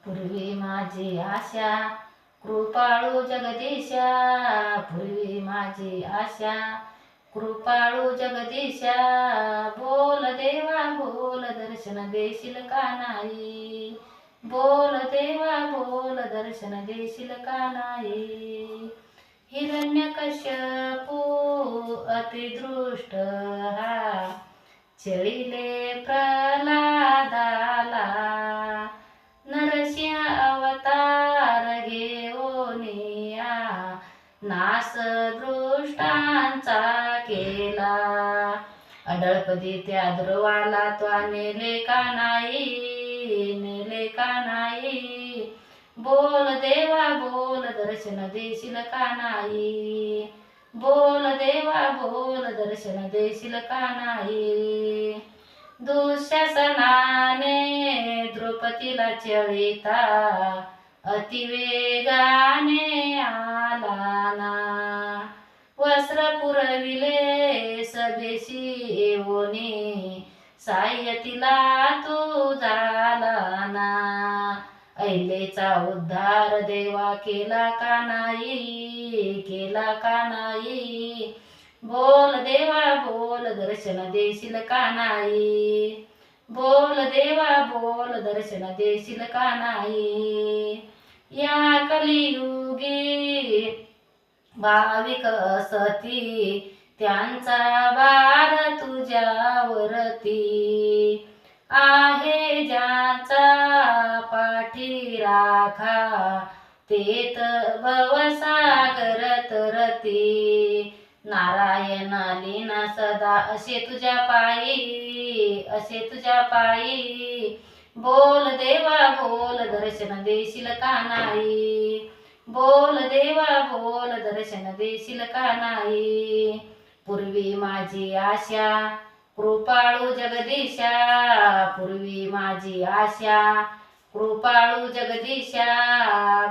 पूर्वी माझी आशा कृपाळू जगदीशा, पूर्वी माझी आशा कृपाळू जगदीशा, बोल देवा बोल दर्शन देशील का नाही, बोल देवा बोल दर्शन देशील का नाही. हिरण्यकश्यपू अतिदृष्ट हा चळिले प्रल्हादाला, नरसिंह अवतार घेऊनिया नास दृष्टांचा केला. अडळपदी त्या ध्रुवाला त्वा नेले का नाही, नेले का नाही, बोल देवा बोल दर्शन देशील का नाही, बोल देवा बोल दर्शन देशील का नाही. दुःशासनाने द्रौपदीला चळिता अतिवेगाने आला ना, वस्त्र पुरविले सभेशी येऊनी, सायतीला तू झाला ना. अहिलेचा उद्धार देवा केला का नाही, केला का नाही, बोल देवा बोल दर्शन देशील का नाही, बोल देवा बोल दर्शन देशील का नाही. या कलियुगी भाविक असती, त्यांचा भार तुझ्यावरती आहे. ज्याचा पाठी राखा तेत भवसागर तरती, नारायण लीना सदा असे तुझ्या पायी, असे तुझ्या पायी, बोल देवा बोल दर्शन देशील का नाही, बोल देवा बोल दर्शन देशील का नाही. पूर्वी माझी आशा कृपाळू जगदीशा, पूर्वी माझी आशा कृपाळू जगदीशा,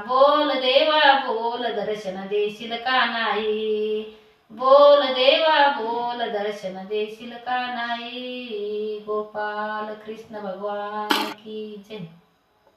बोल देवा बोल दर्शन देशील का नाही, बोल देवा बोल दर्शन देशील का नाही. गोपाल कृष्ण भगवान की जय.